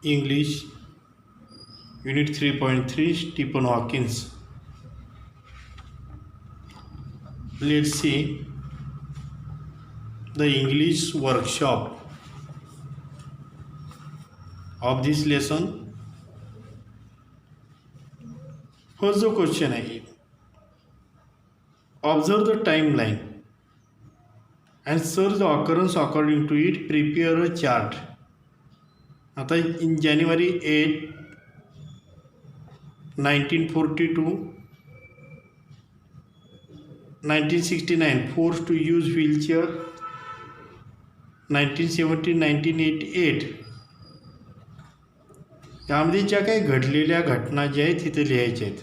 English, Unit 3.3, Stephen Hawkins. Let's see the English workshop of this lesson. First, the question आहे, observe the timeline and search the occurrence according to it. Prepare a chart. आता in January 8, 1942, 1969 forced to use wheelchair, 1970, 1988 यामध्ये ज्या काही घडलेल्या घटना ज्या आहेत तिथे लिहायच्या आहेत.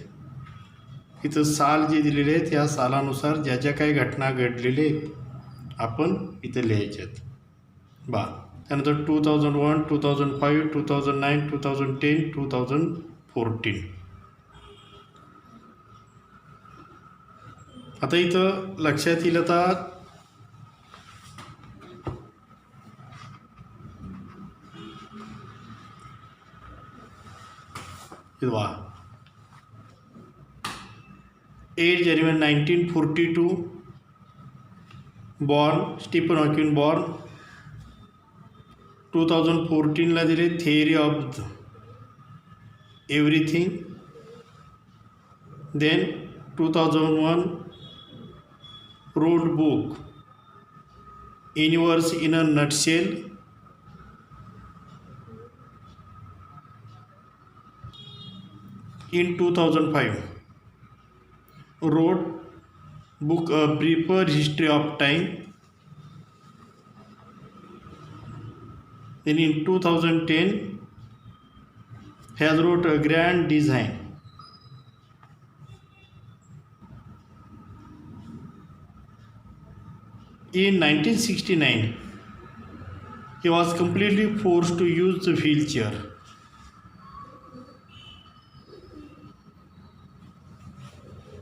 इथं साल जे दिलेले आहेत या सालानुसार ज्या ज्या काही घटना घडलेल्या आहेत आपण इथे लिहायच्या आहेत. त्यानंतर 2001, 2005, 2009, 2010, 2014. आता इथं लक्षात येईल आता इथं 8 January 1942 born Stephen Hawking born. 2014 ला दिले theory of everything. Then 2001 wrote book Universe in a Nutshell. In 2005 wrote book A Briefer History of Time. Then in 2010 has wrote A Grand Design. In 1969 he was completely forced to use the wheelchair.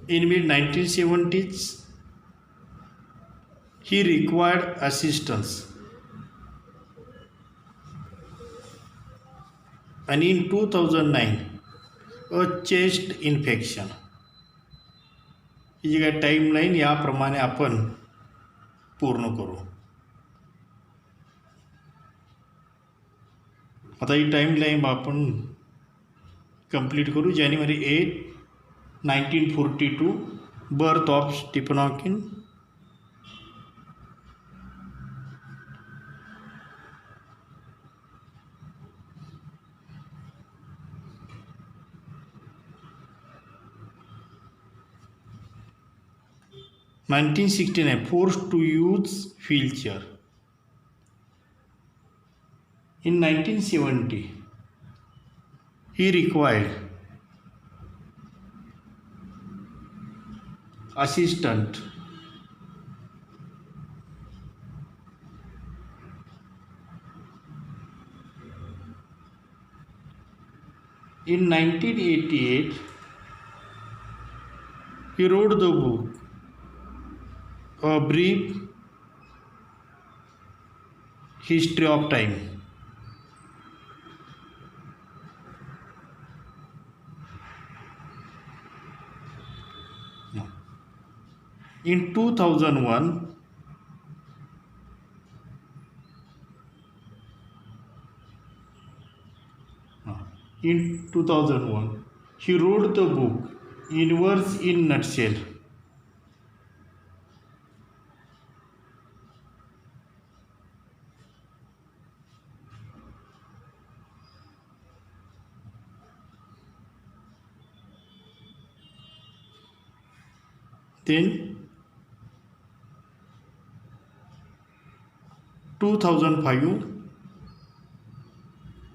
In mid-1970s he required assistance, and in 2009 a chest infection. ही जी काय timeline याप्रमाणे आपण पूर्ण करू. आता ही timeline आपण complete करू. January 8, 1942 birth of Stephen Hawking. In 1969 forced to use wheelchair. In 1970 he required assistant. In 1988 he wrote the book A Brief History of Time. In 2001 he wrote the book Universe in Nutshell. Then 2005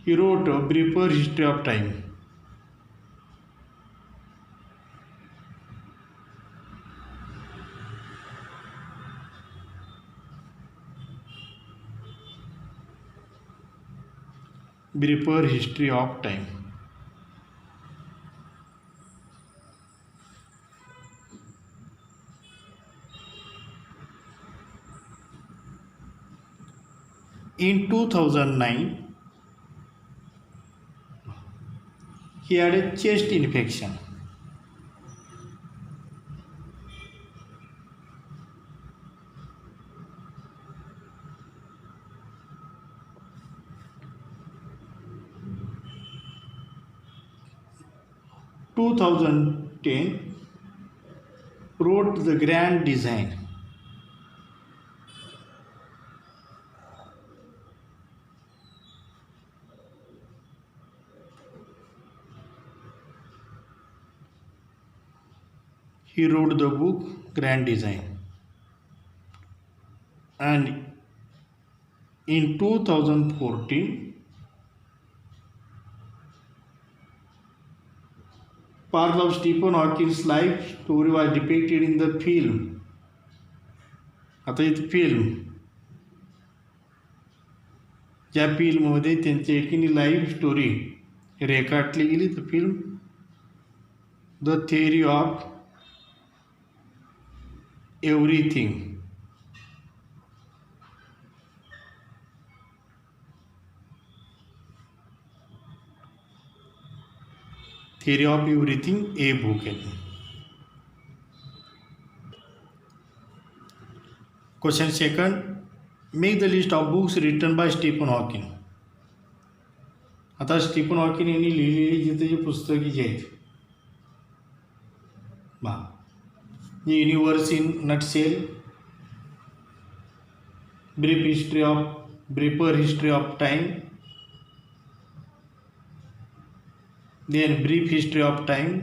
he wrote A Briefer History of Time. Briefer History of Time. In 2009 He had a chest infection. In 2010 wrote the grand design. He wrote the book Grand Design. And in 2014, part of Stephen Hawking's life story was depicted in the film. आता इथं film, ज्या फिल्ममध्ये त्यांची एकीने life story रेखाटली गेली, तर film the theory of everything. Theory of everything a book आहे. Question second, make the list of books written by Stephen Hawking. आता Stephen Hawking यांनी लिहिलेली जिथे जी पुस्तके जी आहेत बा, universe in nutshell, briefer history of time, then brief history of time.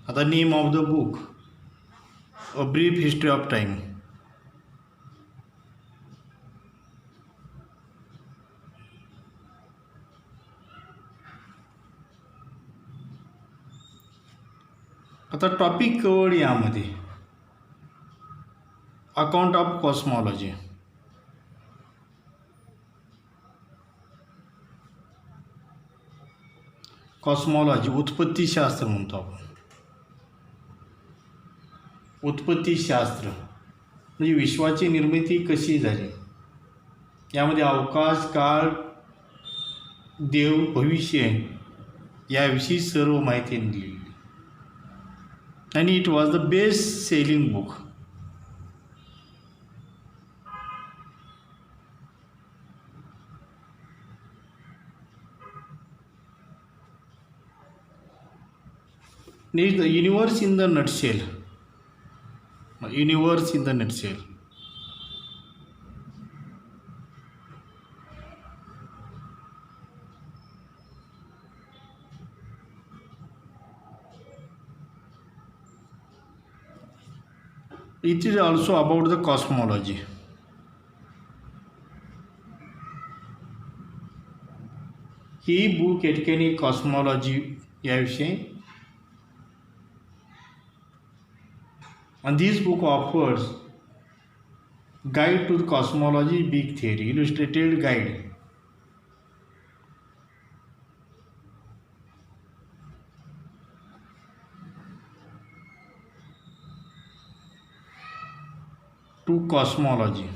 आता name of the book, A Brief History of Time. आता टॉपिक कवर्ड यामध्ये अकाउंट ऑफ कॉस्मॉलॉजी. कॉस्मॉलॉजी उत्पत्तीशास्त्र म्हणतो आपण. उत्पत्तीशास्त्र म्हणजे विश्वाची निर्मिती कशी झाली, यामध्ये अवकाश, काळ, देव, भविष्य याविषयी सर्व माहिती दिली. आणि it was the best selling book. Next, the universe in the nutshell. Universe in the nutshell. It is also about the cosmology. He book या ठिकाणी कॉस्मॉलॉजी याविषयी. And this book offers guide to the cosmology big theory, illustrated guide. To cosmology.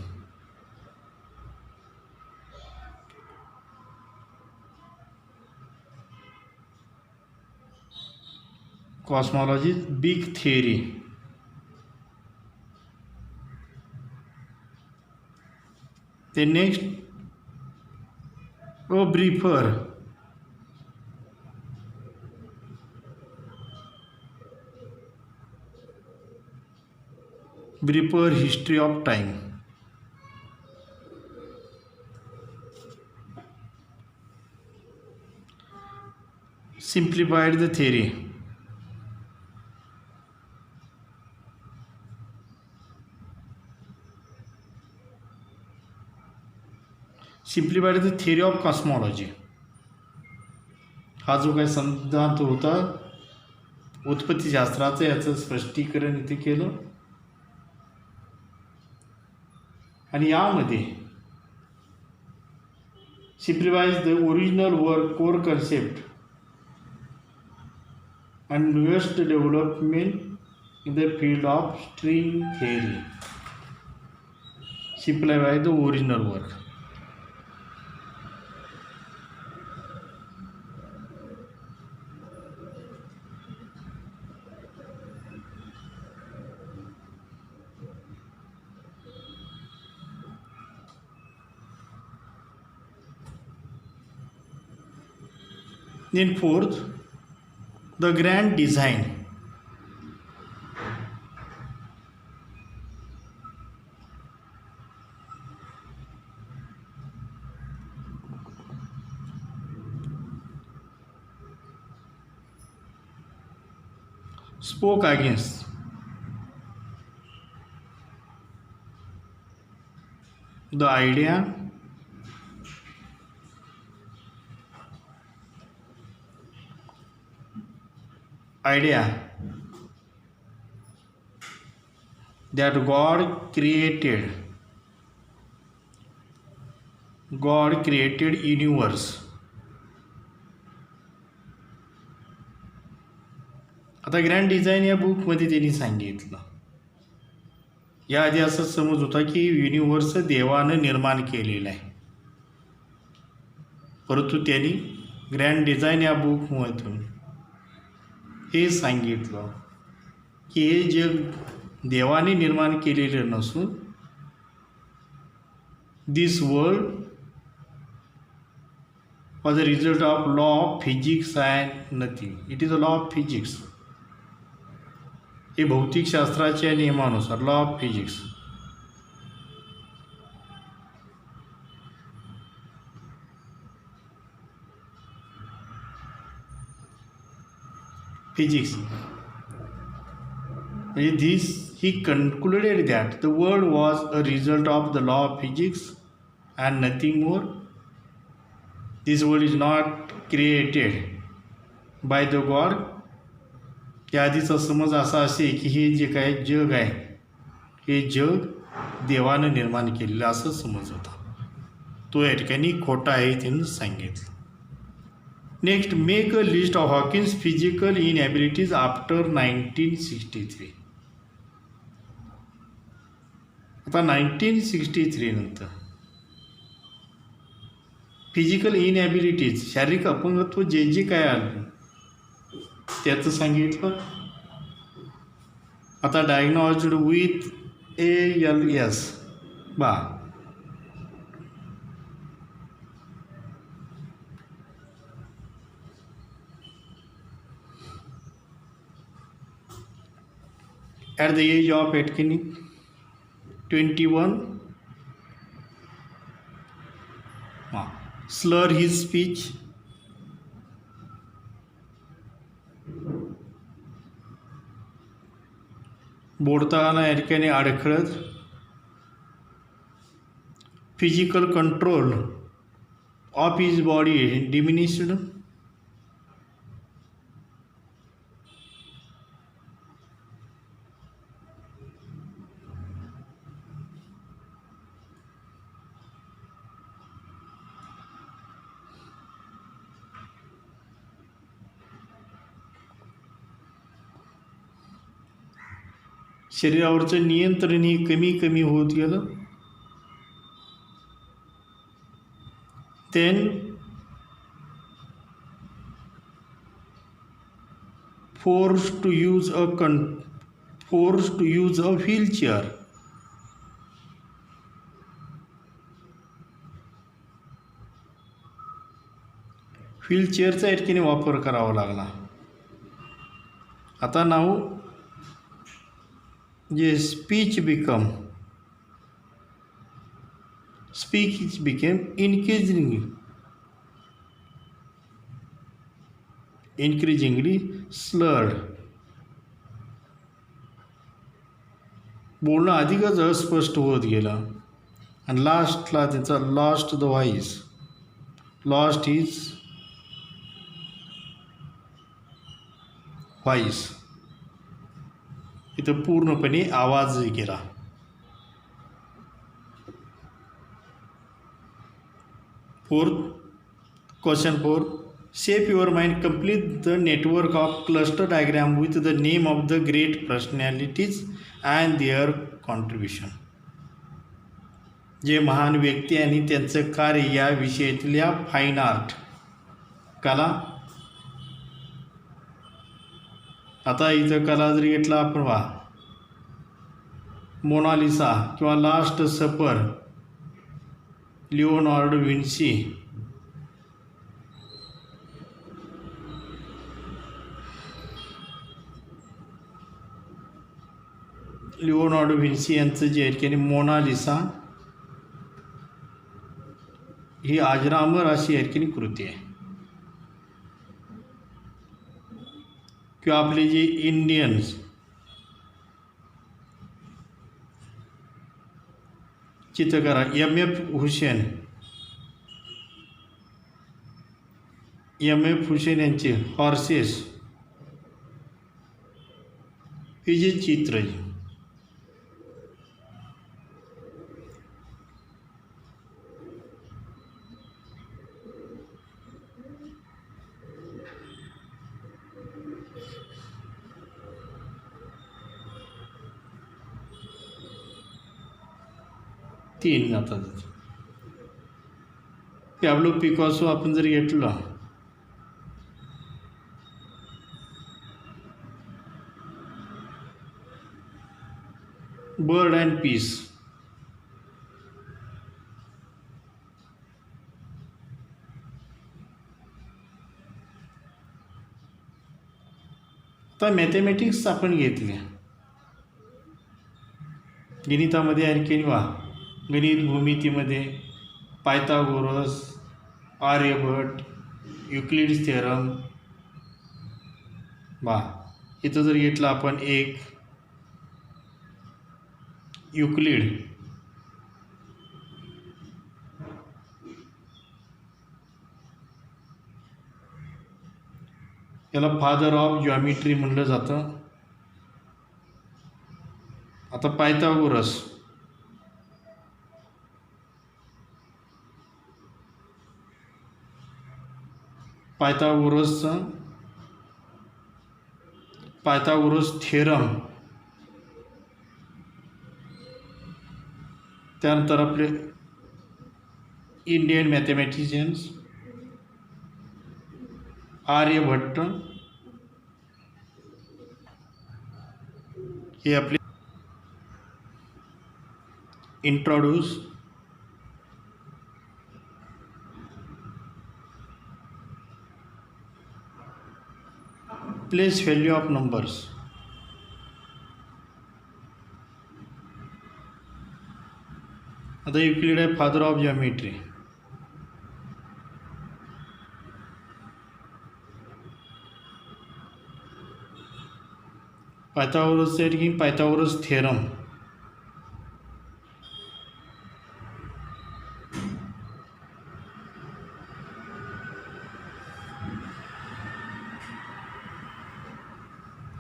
Cosmology big theory. The next, a briefer. Briefer history of time. Simplified the theory. Simplified the theory of cosmology. हा जो काही सिद्धांत होता उत्पत्तीशास्त्राचं, याचं स्पष्टीकरण इथे केलं. आणि यामध्ये simplifies the original work, core concept and newest development in the field of string theory. Simplify the original work. Then fourth, the grand design. Spoke against the idea that God created universe. आता grand design या बुकमध्ये त्यांनी सांगितलं, याआधी असा समज होता की युनिवर्स देवानं निर्माण केलेलं आहे, परंतु त्यांनी ग्रँड डिझाईन या बुकमधून हे सांगितलं की हे जग देवाने निर्माण केलेलं नसून this world was a result of law of physics and nothing. It is a law of physics. हे भौतिकशास्त्राच्या नियमानुसार लॉ ऑफ फिजिक्स. फिजिक्स म्हणजे this he concluded that the world was a result of the law of physics and nothing more. This world is not created by the god. याआधीचा समज असा असे की हे जे काय जग आहे हे जग देवानं निर्माण केलेलं असं समज होता, तो या ठिकाणी खोटा आहे त्यांनी सांगितलं. Next, make a list of Hawkins physical inabilities after 1963. आता 1963 नंतर फिजिकल इनएबिलिटीज शारीरिक अपंगत्व जे जे काय आलं त्याचं सांगितलं. आता डायग्नॉज्ड विथ ALS बा at the age of 21, slur his speech, बोलताना या ठिकाणी अडखळत, physical control of his body diminished, शरीरावरचं नियंत्रण हे कमी कमी होत गेलं. Then forced to use a wheelchair. व्हीलचेअरचा या ठिकाणी वापर करावा लागला. आता नाव जे speech became increasingly slurred. बोलणं अधिकच अस्पष्ट होत गेलं आणि लास्टला त्याचा लॉस्ट हिज व्हॉइस, इथं पूर्णपणे आवाज गेला. Question 4, shape your mind, complete the network of cluster diagram with the name of the great personalities and their contribution. जे महान व्यक्ती आणि त्यांचं कार्य या विषयातल्या फाईन आर्ट कला. आता इथं कला जर घेतला आपण मोनालिसा किंवा लास्ट सपर, लिओनार्डो विन्सी, लिओनार्डो व्हिन्सी यांचं जे आहे की मोनालिसा ही अजरामर अशी आहे की कृती आहे. किंवा आपले जे इंडियन्स चित्रकार एम.एफ. हुसेन यांचे हॉर्सेस हे जे चित्र आहे तीन जातात. पॅब्लो पिकासो आपण जर घेतला बर्ड अँड पीस, आता मॅथमॅटिक्स आपण घेतले गणितामध्ये आणखी गणित भूमितीमध्ये पायथागोरस, आर्यभट, युक्लिड्स थेरम. इथं जर घेतलं आपण एक युक्लिड, याला फादर ऑफ जॉमेट्री म्हणलं जातं. आता पायथागोरस थेरम, त्यानंतर आपले इंडियन मॅथमॅटिशियन्स आर्यभट्ट हे आपले introduce, place value of numbers. आता युक्लिड आहे father of geometry. Pythagoras theorem,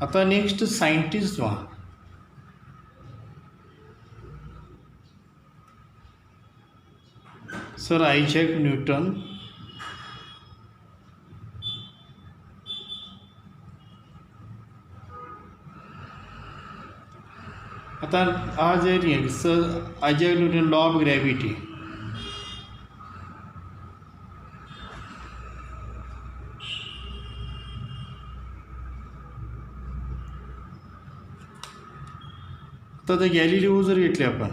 आता next scientist sir Isaac Newton. आता आज आहे sir Isaac Newton law of gravity. आता ते गॅलिलिओ जर घेतले आपण,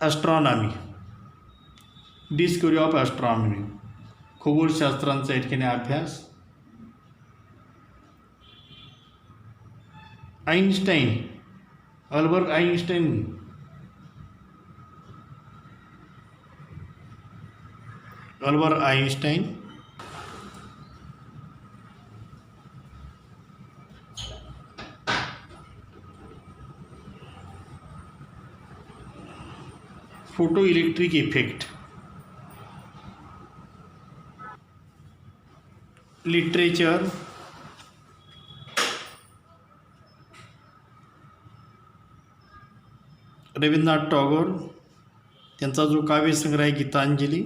ॲस्ट्रॉनॉमी, डिस्कवरी ऑफ ॲस्ट्रॉनॉमी, खगोलशास्त्रांचा इतकेने अभ्यास. Einstein, Albert Einstein. Photo electric effect. Literature, Rabindranath Tagore त्यांचा जो काव्यसंग्रह आहे गीतांजली.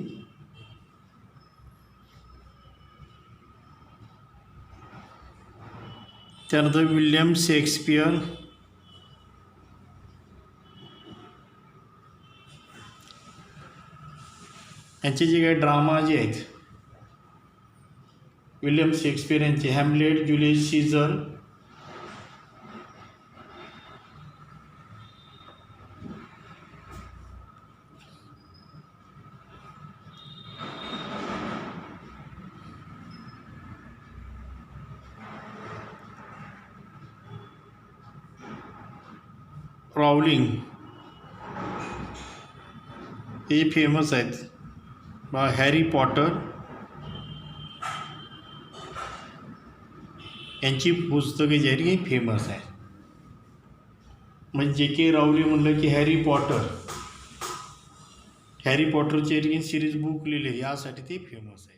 त्यानंतर विल्यम शेक्सपियर, यांचे जे काही ड्रामा जे आहेत विल्यम शेक्सपियर यांचे हॅमलेट, जुलियस सीझर, रावलिंग हे फेमस आहेत बा. हॅरी पॉटर यांची पुस्तकं जी आहेत ही फेमस आहे. म्हणजे जे के रावलिंग म्हणलं की हॅरी पॉटरची सिरीज बुक लिहिले यासाठी ते फेमस आहे.